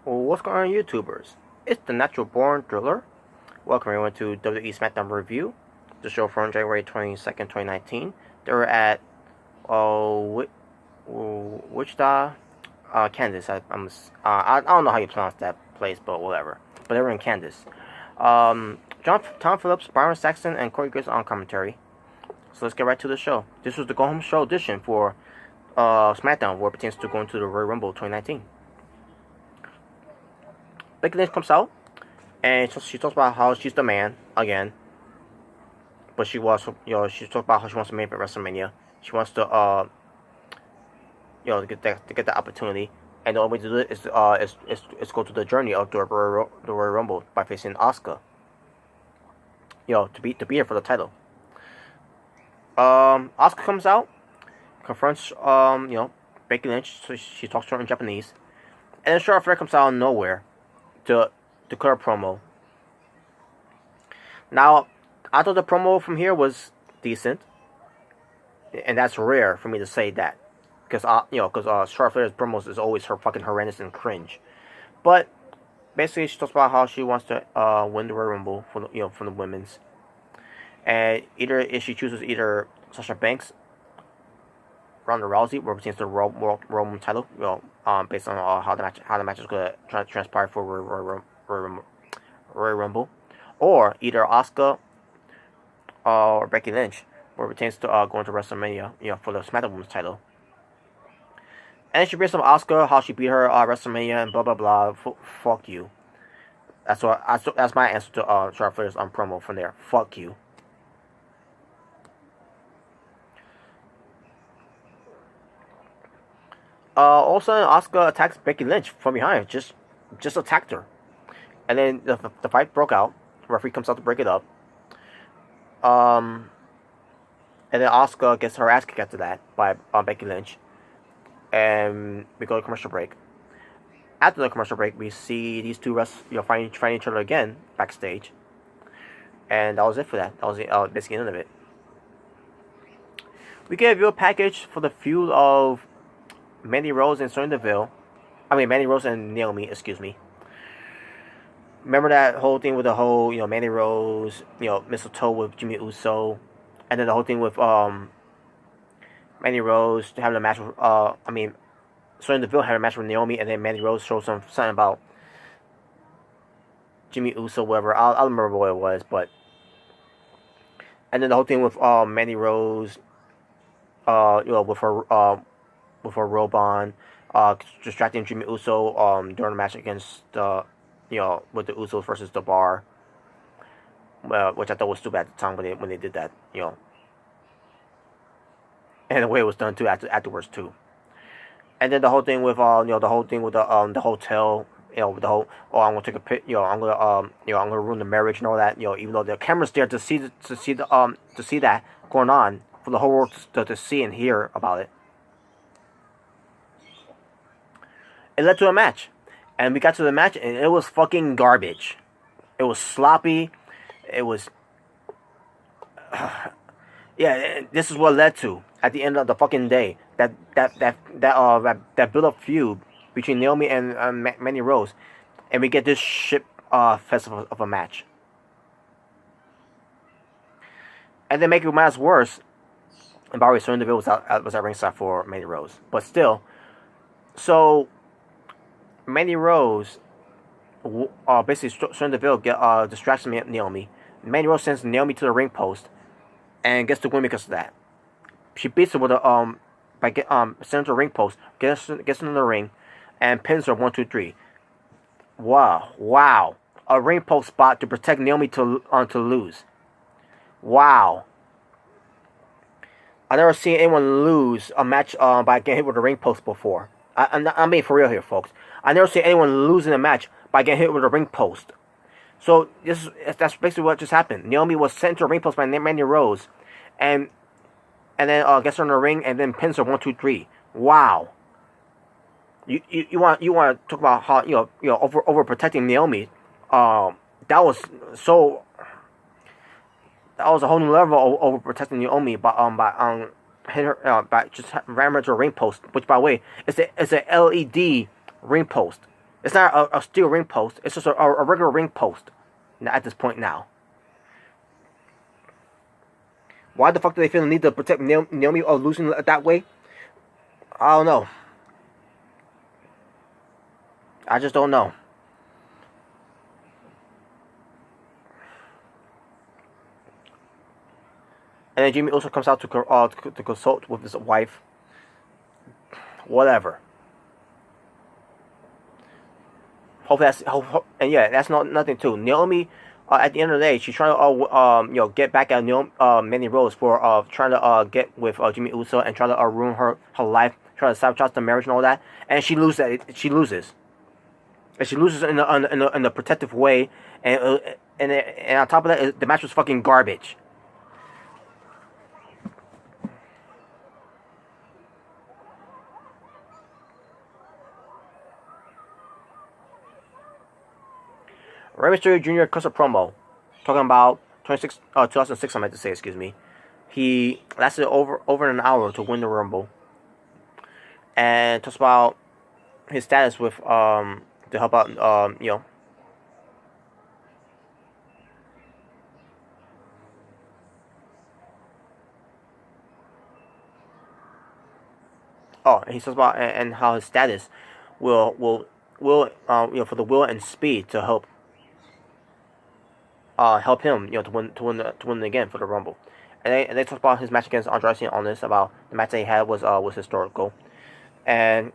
What's going on, YouTubers? It's the Natural Born Driller. Welcome everyone to WWE SmackDown Review, the show from January 22nd, 2019. They were at Wichita, Kansas. I don't know how you pronounce that place, but whatever. But they were in Kansas. Tom Phillips, Byron Saxton, and Corey Graves on commentary. So let's get right to the show. This was the Go Home Show edition for SmackDown, where it pertains to going to the Royal Rumble 2019. Becky Lynch comes out, and she talks about how she's the man again. But she talks about how she wants to main event WrestleMania. She wants to, to get that opportunity. And the only way to do it is go to the journey of the Royal Rumble by facing Asuka. To be here for the title. Asuka comes out, confronts Becky Lynch. So she talks to her in Japanese, and then Charlotte Flair comes out of nowhere to cut a promo. Now, I thought the promo from here was decent, and that's rare for me to say that, because Charlotte Flair's promos is always her fucking horrendous and cringe. But basically, she talks about how she wants to win the Royal Rumble for the women's, and if she chooses either Sasha Banks, Ronda Rousey, where it pertains to the Roman title, based on how the match is going to transpire for Royal Rumble, or either Asuka or Becky Lynch, where it pertains to going to WrestleMania, for the SmackDown Women's title. And she brings up Asuka, how she beat her at WrestleMania, and blah blah blah. Fuck you. That's my answer to Charlotte Flair's promo from there. Fuck you. All of a sudden, Asuka attacks Becky Lynch from behind. Just attacked her. And then the fight broke out. The referee comes out to break it up. And then Asuka gets her ass kicked after that by Becky Lynch. And we go to commercial break. After the commercial break, we see these two fighting each other again backstage. And that was it for that. That was basically the end of it. We get a video package for the feud of Mandy Rose and Sonya Deville. Mandy Rose and Naomi, excuse me. Remember that whole thing with the whole, Mandy Rose, mistletoe with Jimmy Uso, and then the whole thing with Mandy Rose having a match with Sonya Deville had a match with Naomi, and then Mandy Rose showed something about Jimmy Uso, whatever. I don't remember what it was, but and then the whole thing with Mandy Rose, with her robe on, distracting Jimmy Uso during the match against with the Usos versus the Bar, which I thought was stupid at the time when they did that, and the way it was done too afterwards too. And then the whole thing with the hotel, with the whole I'm gonna take a pic, I'm gonna ruin the marriage and all that, even though the camera's there to see that going on for the whole world to see and hear about it. It led to a match, and we got to the match, and it was fucking garbage. It was sloppy. It was, this is what led to at the end of the fucking day that build-up feud between Naomi and Mandy Rose, and we get this shit festival of a match. And then make it matters worse, and by the way, Sonya Deville was at ringside for Mandy Rose, but still, so Mandy Rose, basically Sonya Deville distracts Naomi. Mandy Rose sends Naomi to the ring post, and gets the win because of that. She beats her with sends her to the ring post, gets into the ring, and pins her 1, 2, 3. Wow, a ring post spot to protect Naomi to lose. Wow. I've never seen anyone lose a match by getting hit with a ring post before. I'm being for real here, folks. I never see anyone losing a match by getting hit with a ring post. So that's basically what just happened. Naomi was sent to a ring post by Mandy Rose, and then gets her in the ring and then pins her 1, 2, 3. Wow. You want to talk about how over protecting Naomi? That was a whole new level of over protecting Naomi by hit her by just ram her to a ring post, which by the way is a LED ring post. It's not a steel ring post. It's just a regular ring post. At this point now. Why the fuck do they feel the need to protect Naomi of losing that way? I don't know. I just don't know. And then Jimmy also comes out to consult with his wife. Whatever. Hopefully and yeah, that's nothing too. Naomi, at the end of the day, she's trying to get back at Mandy Rose for trying to get with Jimmy Uso and trying to ruin her life, trying to sabotage the marriage and all that, and she loses. She loses, and she loses in a protective way, and on top of that, the match was fucking garbage. Rey Mysterio Jr. cuts a promo talking about 2006. I meant to say, excuse me. He lasted over an hour to win the Rumble, and talks about his status with to help out Oh, and he talks about and how his status will for the will and speed to help him, to win again for the Rumble. And they talk about his match against Andrade on this, about the match that he had was historical, and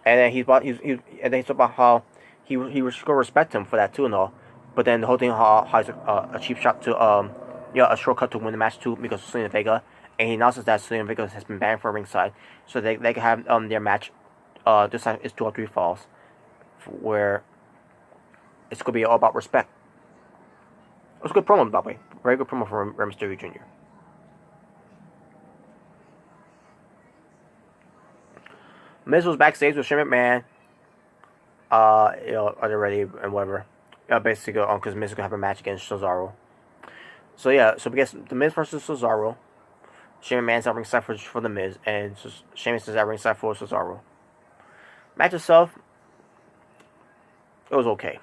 then and then he talk about how he was gonna respect him for that too and all, but then the whole thing how he's a cheap shot to a shortcut to win the match too because of Selena Vega, and he announces that Selena Vega has been banned from ringside, so they can have their match. This time it's 2 or 3 falls, where it's gonna be all about respect. It was a good promo, by the way. Very good promo from Rey Mysterio Jr. Miz was backstage with Shane McMahon. Are they ready and whatever? Basically, because Miz is gonna have a match against Cesaro. So yeah, so we guess the Miz versus Cesaro. Shane McMahon's at ringside for the Miz, and Sheamus is at ringside for Cesaro. Match itself, it was okay.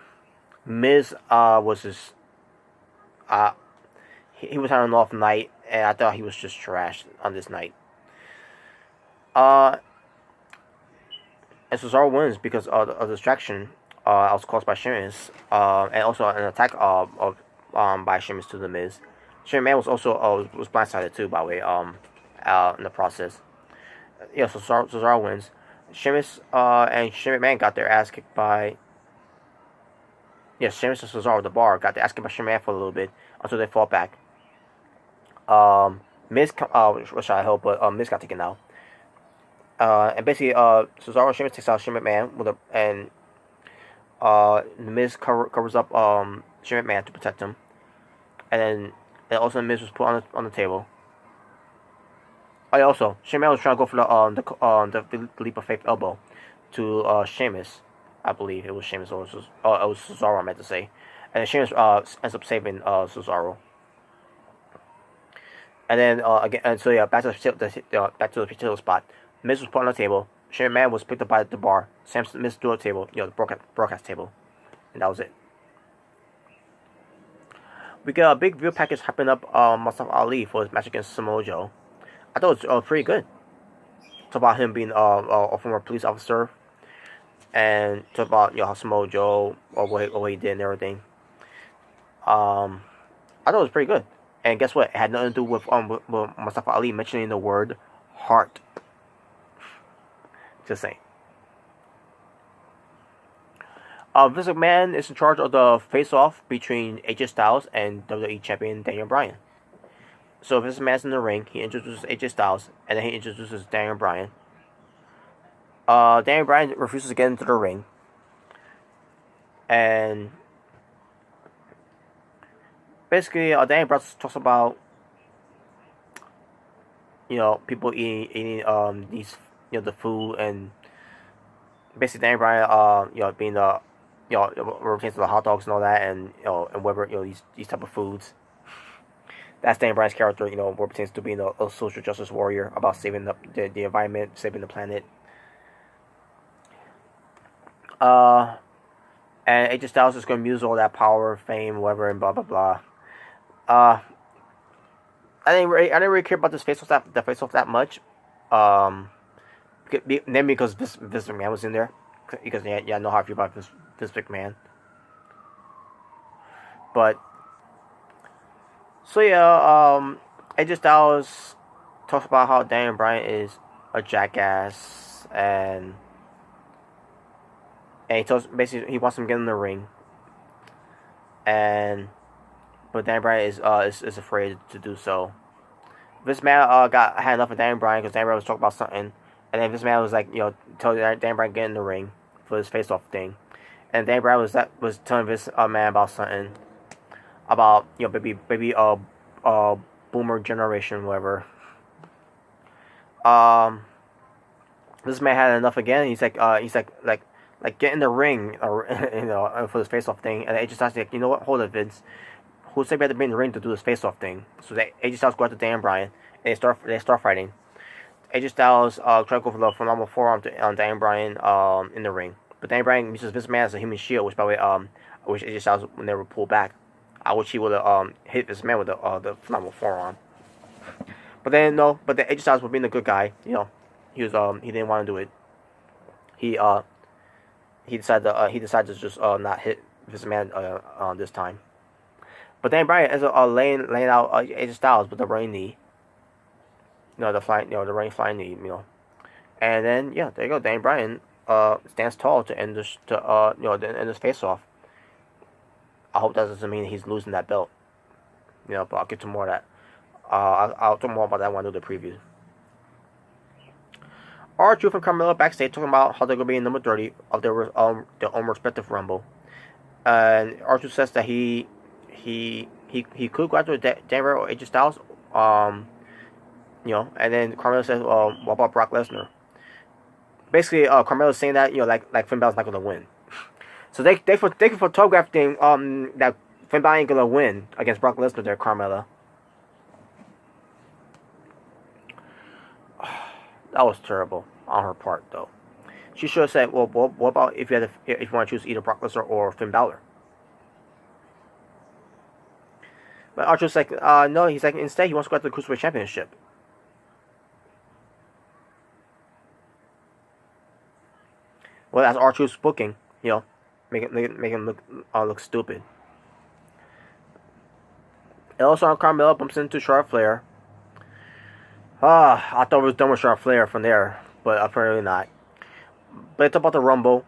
Miz was just he was having an off night, and I thought he was just trash on this night. And Cesaro wins because of the distraction was caused by Sheamus, and also an attack by Sheamus to the Miz. Shane McMahon was also was blindsided too, by the way, in the process. Yeah, so Cesaro wins. Sheamus and Shane McMahon got their ass kicked by. Yeah, Sheamus and Cesaro at the bar got their ass kicked by Shane McMahon for a little bit until they fought back. Miz, which I hope, but Miz got taken out. And basically, Cesaro and Sheamus takes out Shane McMahon and the Miz covers up Shane McMahon to protect him, and also the Miz was put on the table. Oh, yeah, also Shane McMahon was trying to go for the leap of faith elbow to Sheamus. I believe it was Sheamus or it was Cesaro, I meant to say, and Sheamus ends up saving Cesaro. And then again, and so yeah, back to the particular spot. Miz was put on the table. Shane McMahon was picked up by the bar. Miz threw a table, the broadcast table, and that was it. We got a big view package hyping up Mustafa Ali for his match against Samoa Joe. I thought it was pretty good. Talk about him being a former police officer, and talk about how Samoa Joe or what he did and everything. I thought it was pretty good. And guess what? It had nothing to do with Mustafa Ali mentioning the word heart. Just saying. Vince McMahon is in charge of the face-off between AJ Styles and WWE Champion Daniel Bryan. So Vince McMahon's in the ring. He introduces AJ Styles, and then he introduces Daniel Bryan. Daniel Bryan refuses to get into the ring. And basically, Daniel Bryan talks about people eating these the food, and basically Daniel Bryan being the pertains to the hot dogs and all that, and and whatever these type of foods. That's Daniel Bryan's character, what pertains to being a social justice warrior about saving the environment, saving the planet. and AJ Styles is going to use all that power, fame, whatever, and blah blah blah. Uh, I didn't really care about this face off that much. Um, then because Vince McMahon was in there, because I know how I feel about Vince McMahon. But so yeah, AJ Styles talks about how Daniel Bryan is a jackass, and he tells basically he wants him to get in the ring, and but Daniel Bryan is afraid to do so. Vince McMahon had enough of Daniel Bryan because Daniel Bryan was talking about something, and then Vince McMahon was like, tell Daniel Bryan to get in the ring for his face off thing, and Daniel Bryan was telling Vince McMahon about something about baby boomer generation, whatever. This man had enough again. He's like get in the ring, or for this face off thing. And AJ Styles like, you know what? Hold it, Vince. Who said we had to be in the ring to do this face off thing? So AJ Styles go out to Dan Bryan, and they start fighting. AJ Styles try to go for the phenomenal forearm on Dan Bryan in the ring, but Dan Bryan uses Vince McMahon as a human shield, which by the way I wish AJ Styles would never pull back. I wish he would have hit Vince McMahon with the phenomenal forearm. But then AJ Styles was being a good guy, he was he didn't want to do it. He decided to just not hit Vince McMahon this time. But Dan Bryan ends up laying out AJ Styles with the running knee. The running flying knee, And then there you go. Dan Bryan stands tall to end this end this face off. I hope that doesn't mean he's losing that belt. But I'll get to more of that. I'll talk more about that when I do the preview. R-Truth and Carmella backstage talking about how they're going to be in number 30 of their own respective Rumble. And R-Truth says that he could go after Denver or AJ Styles. And then Carmella says, what about Brock Lesnar? Basically, Carmella's saying that, like Finn Balor's not going to win. So they can photograph that Finn Balor ain't going to win against Brock Lesnar there, Carmella. That was terrible on her part, though. She should have said, well, what about if you want to choose either Brock Lesnar or Finn Balor? But Archer's like, no, he's like, instead he wants to go after the Cruiserweight Championship. Well, that's Archer's booking, make him look stupid. Also on Carmella bumps into Charlotte Flair. I thought it was done with Charlotte Flair from there, but apparently not. But it's about the Rumble,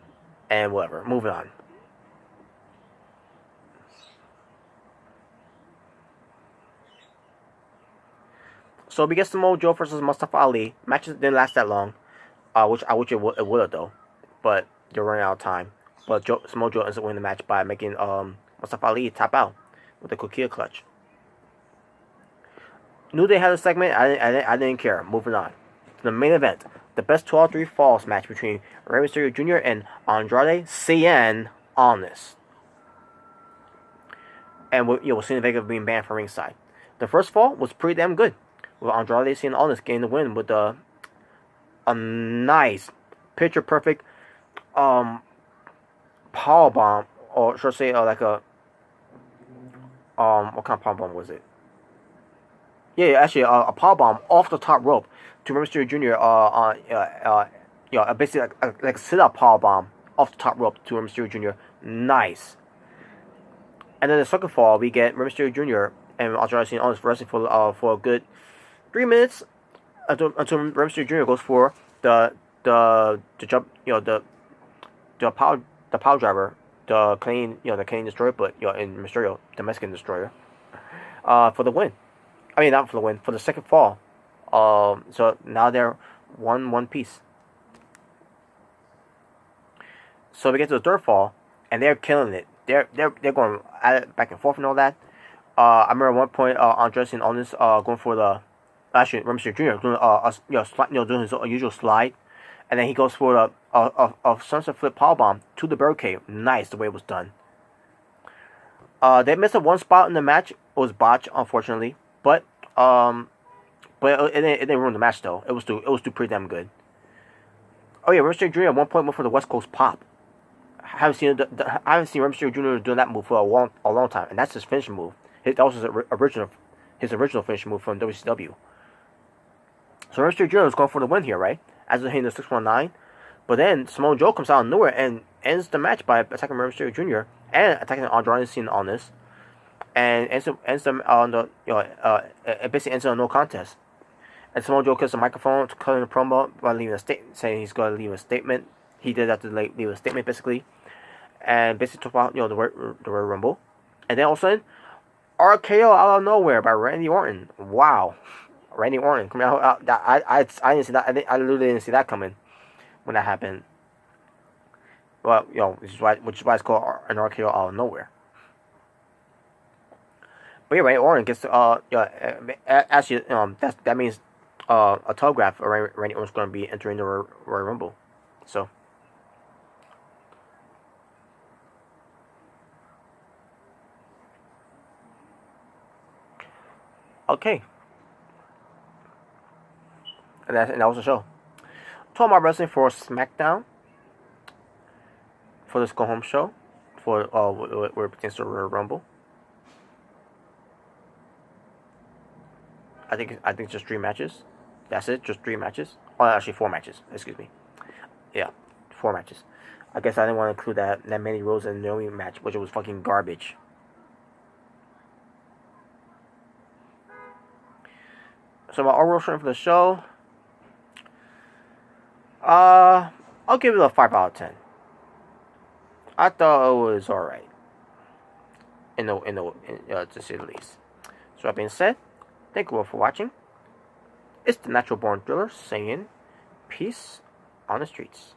and whatever. Moving on. So we get Samoa Joe versus Mustafa Ali. Matches didn't last that long, which I wish it would have though, but they're running out of time. But Samoa Joe ends up winning the match by making Mustafa Ali tap out with the Coquille clutch. New Day had a segment. I didn't care. Moving on to the main event, the best 12-3 falls match between Rey Mysterio Jr. and Andrade Cien Almas. And we'll see the Vega being banned from ringside. The first fall was pretty damn good, with Andrade Cien Almas getting the win with a nice, picture perfect power bomb, or should I say like a what kind of power bomb was it? Yeah, actually, a power bomb off the top rope to Rey Mysterio Jr. Basically like a sit-up power bomb off the top rope to Rey Mysterio Jr. Nice. And then the second fall, we get Rey Mysterio Jr. and Andrade Cien Almas wrestling for a good 3 minutes until Rey Mysterio Jr. goes for the jump, the power driver, the Canadian Destroyer, but in Mysterio, the Mexican Destroyer, for the win. I mean, not for the win, for the second fall. So now they're one piece. So we get to the third fall, and they're killing it. They're going at it back and forth and all that. I remember at one point, Andrade Cien Almas going for the Rey Mysterio Jr. doing his usual slide, and then he goes for a sunset flip powerbomb to the barricade. Nice the way it was done. They missed one spot in the match. It was botched, unfortunately. But it didn't ruin the match though. It was still pretty damn good. Oh yeah, Rey Mysterio Jr. at one point went for the West Coast Pop. I haven't seen Rey Mysterio Jr. doing that move for a long time, and that's his finishing move. That was his original finishing move from WCW. So Rey Mysterio Jr. is going for the win here, right? As they're hitting the 619, but then Samoa Joe comes out of nowhere and ends the match by attacking Rey Mysterio Jr. and attacking Andrade Cien on this, and ends them on the it basically ends on a no contest. And Samoa Joe kills the microphone, cutting the promo by leaving a statement, saying he's going to leave a statement. He did that to leave a statement basically, and basically talk about the Royal Rumble, and then all of a sudden, RKO out of nowhere by Randy Orton. Wow, Randy Orton coming out. I didn't see that. I literally didn't see that coming when that happened. Well, which is why it's called an RKO out of nowhere. But yeah, Randy Orton gets actually that means a telegraph. Randy Orton's going to be entering the Royal Rumble, so. Okay. And that was the show. Talking about wrestling for SmackDown. For this go home show. For where it pertains to the Royal Rumble. I think it's just 3 matches. That's it, just 3 matches. Oh, actually 4 matches. Excuse me. Yeah, 4 matches. I guess I didn't want to include that Mandy Rose and Naomi match, which was fucking garbage. So my overall rating for the show, I'll give it a 5 out of 10. I thought it was alright, to say the least. So that being said, thank you all for watching. It's the Natural Born Thriller saying peace on the streets.